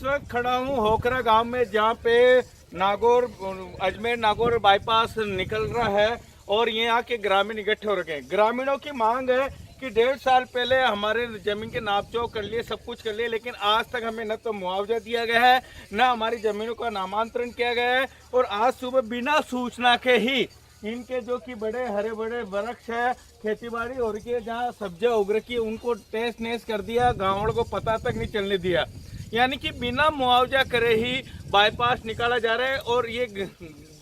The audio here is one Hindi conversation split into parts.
वक्त खड़ा हूँ होकरा गांव में, जहाँ पे अजमेर नागौर बाईपास निकल रहा है और ये यहाँ के ग्रामीण इकट्ठे हो रखे हैं। ग्रामीणों की मांग है कि 1.5 साल पहले हमारे जमीन के नापजोक कर लिए, सब कुछ कर लिए, लेकिन आज तक हमें न तो मुआवजा दिया गया है, न हमारी जमीनों का नामांतरण किया गया है। और आज सुबह बिना सूचना के ही इनके जो कि बड़े हरे बड़े वृक्ष है, खेती बाड़ी हो रही है, जहाँ सब्जियां उग रखी है, उनको तहस नहस कर दिया, गाँव वालों को पता तक नहीं चलने दिया। यानी कि बिना मुआवजा करे ही बाईपास निकाला जा रहा है। और ये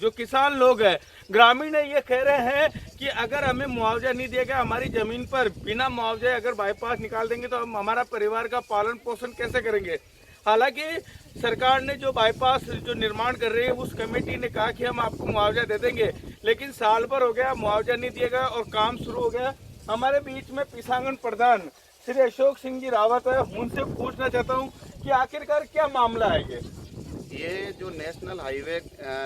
जो किसान लोग हैं, ग्रामीण है, ये कह रहे हैं कि अगर हमें मुआवजा नहीं दिया गया, हमारी जमीन पर बिना मुआवजे अगर बाईपास निकाल देंगे तो हम हमारा परिवार का पालन पोषण कैसे करेंगे। हालांकि सरकार ने जो बाईपास जो निर्माण कर रही है, उस कमेटी ने कहा कि हम आपको मुआवजा दे देंगे, लेकिन साल भर हो गया, मुआवजा नहीं दिया गया और काम शुरू हो गया। हमारे बीच में पिसांगन प्रधान श्री अशोक सिंह जी रावत है, उनसे पूछना चाहता हूँ कि आखिरकार क्या मामला है ये जो नेशनल हाईवे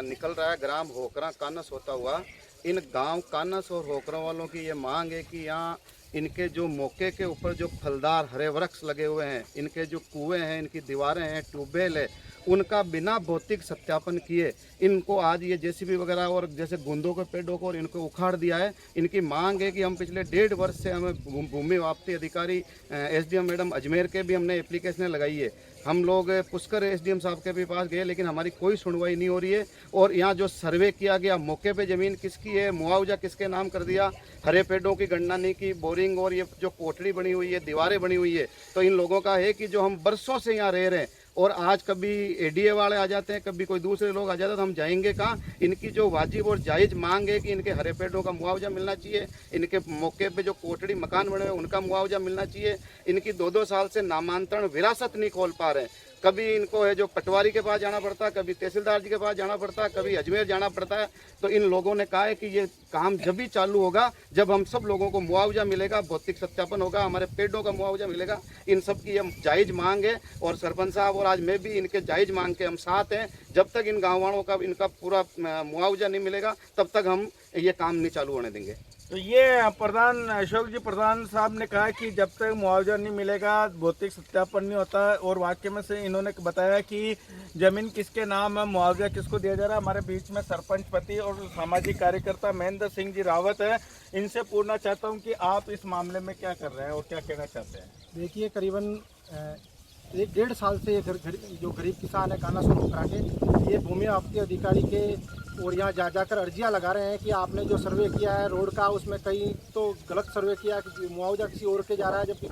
निकल रहा है ग्राम होकरा कानस होता हुआ, इन गांव कानस और होकरा वालों की ये मांग है कि यहाँ इनके जो मौके के ऊपर जो फलदार हरे वृक्ष लगे हुए हैं, इनके जो कुएं हैं, इनकी दीवारें हैं, ट्यूबवेल है, उनका बिना भौतिक सत्यापन किए इनको आज ये जेसीबी वगैरह और जैसे गुंदों के पेड़ों को और इनको उखाड़ दिया है। इनकी मांग है कि हम पिछले 1.5 वर्ष से हमें भूमि वापसी अधिकारी एसडीएम मैडम अजमेर के भी हमने एप्लीकेशनें लगाई है। हम लोग पुष्कर एसडीएम साहब के भी पास गए, लेकिन हमारी कोई सुनवाई नहीं हो रही है। और यहाँ जो सर्वे किया गया, मौके पे ज़मीन किसकी है, मुआवजा किसके नाम कर दिया, हरे पेड़ों की गणना नहीं की, बोरिंग और ये जो कोठड़ी बनी हुई है, दीवारें बनी हुई है, तो इन लोगों का है कि जो हम बरसों से यहाँ रह रहे हैं और आज कभी एडीए वाले आ जाते हैं, कभी कोई दूसरे लोग आ जाते हैं, तो हम जाएंगे कहाँ। इनकी जो वाजिब और जायज़ मांग है कि इनके हरे पेड़ों का मुआवजा मिलना चाहिए, इनके मौके पे जो कोठड़ी मकान बने हुए उनका मुआवजा मिलना चाहिए। इनकी 2-2 साल से नामांतरण विरासत नहीं खोल पा रहे हैं। कभी इनको है जो पटवारी के पास जाना पड़ता है, कभी तहसीलदार जी के पास जाना पड़ता है, कभी अजमेर जाना पड़ता है। तो इन लोगों ने कहा है कि ये काम जब भी चालू होगा जब हम सब लोगों को मुआवजा मिलेगा, भौतिक सत्यापन होगा, हमारे पेड़ों का मुआवजा मिलेगा। इन सब की ये जायज़ मांग है और सरपंच साहब और आज मैं भी इनके जायज़ मांग के हम साथ हैं। जब तक इन गाँव वालों का इनका पूरा मुआवजा नहीं मिलेगा तब तक हम ये काम नहीं चालू होने देंगे। तो ये प्रधान अशोक जी प्रधान साहब ने कहा कि जब तक मुआवजा नहीं मिलेगा, भौतिक सत्यापन नहीं होता। और वाक्य में से इन्होंने बताया कि जमीन किसके नाम है, मुआवजा किसको दिया जा रहा है। हमारे बीच में सरपंच पति और सामाजिक कार्यकर्ता महेंद्र सिंह जी रावत है, इनसे पूछना चाहता हूं कि आप इस मामले में क्या कर रहे हैं और क्या कहना चाहते हैं। देखिए, करीबन 1-1.5 साल से ये जो गरीब किसान है कानासुर होकरा के, ये भूमि वापसी अधिकारी के और यहाँ जाकर अर्जियाँ लगा रहे हैं कि आपने जो सर्वे किया है रोड का, उसमें कहीं तो गलत सर्वे किया कि मुआवजा किसी और के जा रहा है, जबकि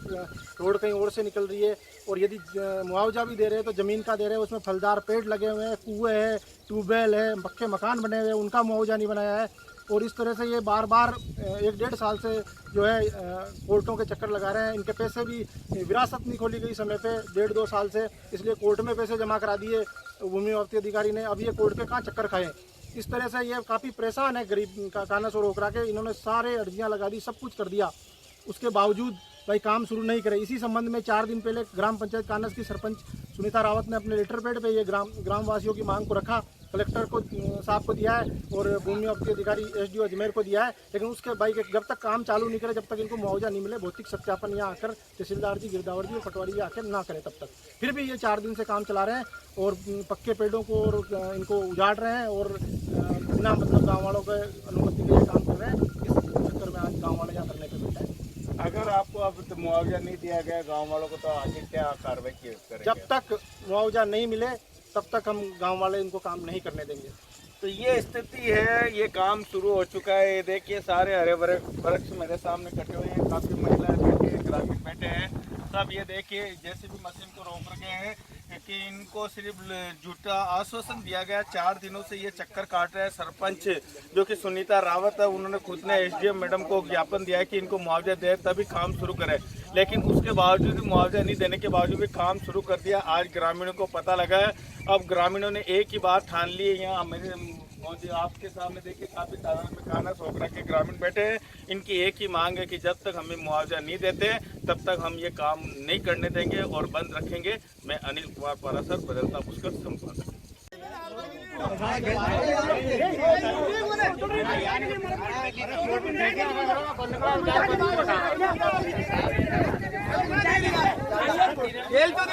रोड कहीं और से निकल रही है। और यदि मुआवजा भी दे रहे हैं तो ज़मीन का दे रहे हैं, उसमें फलदार पेड़ लगे हुए हैं, कुएँ हैं, ट्यूबवेल है, पक्के मकान बने हुए हैं, उनका मुआवजा नहीं बनाया है। और इस तरह से ये बार बार 1-1.5 साल से जो है कोर्टों के चक्कर लगा रहे हैं। इनके पैसे भी विरासत नहीं खोली गई समय पे 1.5-2 साल से, इसलिए कोर्ट में पैसे जमा करा दिए भूमि वापसी अधिकारी ने। अब ये कोर्ट के कहाँ चक्कर खाए। इस तरह से ये काफ़ी परेशान है गरीब का कानस और होकरा के। इन्होंने सारे अर्जियाँ लगा दी, सब कुछ कर दिया, उसके बावजूद भाई काम शुरू नहीं करे। इसी संबंध में 4 दिन पहले ग्राम पंचायत कानस की सरपंच सुनीता रावत ने अपने लेटर पैड पे ये ग्रामवासियों की मांग को रखा, कलेक्टर को साहब को दिया है और भूमि वापसी अधिकारी एसडीओ अजमेर को दिया है। लेकिन उसके भाई जब तक काम चालू नहीं करे, जब तक इनको मुआवजा नहीं मिले, भौतिक सत्यापन यहाँ आकर तहसीलदार जी, गिरदावर जी और पटवारी जी आकर ना करे, तब तक फिर भी ये 4 दिन से काम चला रहे हैं और पक्के पेड़ों को और इनको उजाड़ रहे हैं और बिना मतलब गाँव वालों के अनुमति के लिए काम कर रहे हैं। इस चक्कर में आज गाँव वाले यहाँ करने पर बैठे हैं। अगर आपको अब तो मुआवजा नहीं दिया गया गाँव वालों को, तो आगे क्या कार्रवाई करेंगे? जब तक मुआवजा नहीं मिले तब तक हम गांव वाले इनको काम नहीं करने देंगे। तो ये स्थिति है, ये काम शुरू हो चुका है। ये देखिए सारे हरे भरे वृक्ष मेरे सामने कटे हुए हैं, काफ़ी महिलाएं बैठे हैं, ग्रामीण बैठे हैं सब। ये देखिए जैसे भी मशीन को रोक रखे हैं कि इनको सिर्फ झूठा आश्वासन दिया गया। 4 दिनों से ये चक्कर काट रहे हैं। सरपंच जो कि सुनीता रावत है, उन्होंने खुद ने एसडीएम मैडम को ज्ञापन दिया है कि इनको मुआवजा दे तभी काम शुरू करें, लेकिन उसके बावजूद भी मुआवजा नहीं देने के बावजूद भी काम शुरू कर दिया। आज ग्रामीणों को पता लगा है। अब ग्रामीणों ने एक ही बात ठान ली है। यहाँ मेरे आपके सामने देखिए काफ़ी तादाद में कानस होकरा के ग्रामीण बैठे हैं। इनकी एक ही मांग है कि जब तक हमें मुआवजा नहीं देते तब तक हम ये काम नहीं करने देंगे और बंद रखेंगे। मैं अनिल कुमार पारासर, बदलता पुष्कर संपादक। खेल तो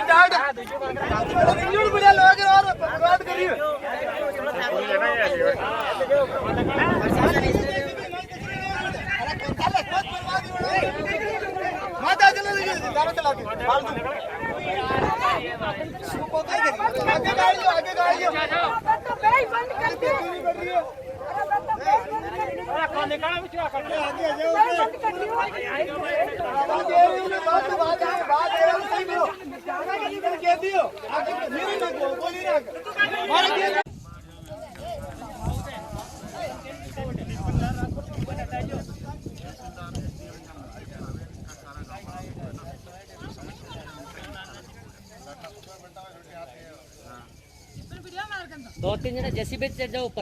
दो तीन जने जेसीबी से चढ़ जाओ ऊपर।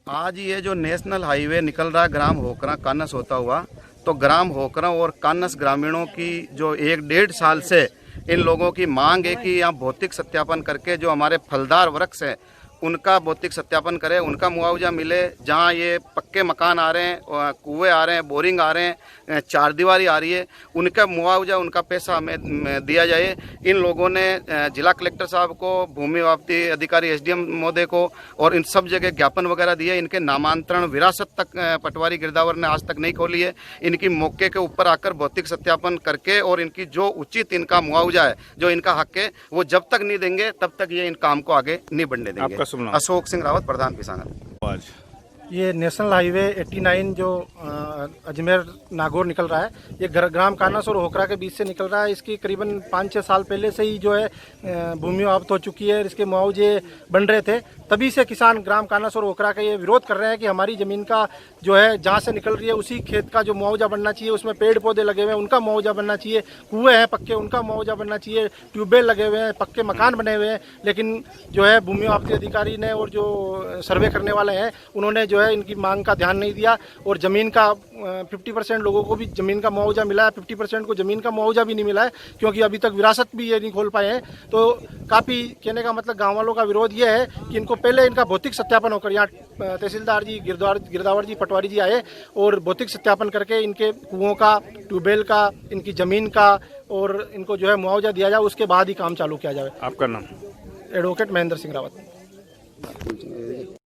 आज ये जो नेशनल हाईवे निकल रहा है ग्राम होकरा कानस होता हुआ, तो ग्राम होकरा और कानस ग्रामीणों की जो 1-1.5 साल से इन लोगों की मांग है कि यहाँ भौतिक सत्यापन करके जो हमारे फलदार वृक्ष हैं उनका भौतिक सत्यापन करें, उनका मुआवजा मिले। जहाँ ये पक्के मकान आ रहे हैं, कुएं आ रहे हैं, बोरिंग आ रहे हैं, चारदीवारी आ रही है, उनका मुआवजा, उनका पैसा हमें दिया जाए। इन लोगों ने जिला कलेक्टर साहब को, भूमि वापसी अधिकारी एसडीएम महोदय को और इन सब जगह ज्ञापन वगैरह दिए। इनके नामांतरण विरासत तक पटवारी गिरदावर ने आज तक नहीं खोली है। इनकी मौके के ऊपर आकर भौतिक सत्यापन करके और इनकी जो उचित इनका मुआवजा है, जो इनका हक है, वो जब तक नहीं देंगे तब तक ये इन काम को आगे नहीं बढ़ने देंगे। अशोक सिंह रावत, प्रधान किसान। ये नेशनल हाईवे 89 जो अजमेर नागौर निकल रहा है, ये ग्राम कानस और होकरा के बीच से निकल रहा है। इसकी करीबन 5-6 साल पहले से ही जो है भूमि वापस हो चुकी है। इसके मुआवजे बन रहे थे, तभी से किसान ग्राम कानस और होकरा का ये विरोध कर रहे हैं कि हमारी ज़मीन का जो है जहाँ से निकल रही है उसी खेत का जो मुआवजा बनना चाहिए, उसमें पेड़ पौधे लगे हुए हैं उनका मुआवजा बनना चाहिए, कुएँ हैं पक्के उनका मुआवजा बनना चाहिए, ट्यूबवेल लगे हुए हैं, पक्के मकान बने हुए हैं। लेकिन जो है भूमि वापसी अधिकारी ने और जो सर्वे करने वाले हैं उन्होंने जो है इनकी मांग का ध्यान नहीं दिया। और ज़मीन का 50% लोगों को भी ज़मीन का मुआवजा मिला है, 50% को ज़मीन का मुआवजा भी नहीं मिला है, क्योंकि अभी तक विरासत भी ये नहीं खोल पाए हैं। तो काफ़ी कहने का मतलब गाँव वालों का विरोध ये है कि इनको पहले इनका भौतिक सत्यापन होकर, यहाँ तहसीलदार जी, गिरदावर जी, पटवारी जी आए और भौतिक सत्यापन करके इनके कुओं का, ट्यूबवेल का, इनकी ज़मीन का और इनको जो है मुआवजा दिया जाए, उसके बाद ही काम चालू किया जाए। आपका नाम? एडवोकेट महेंद्र सिंह रावत।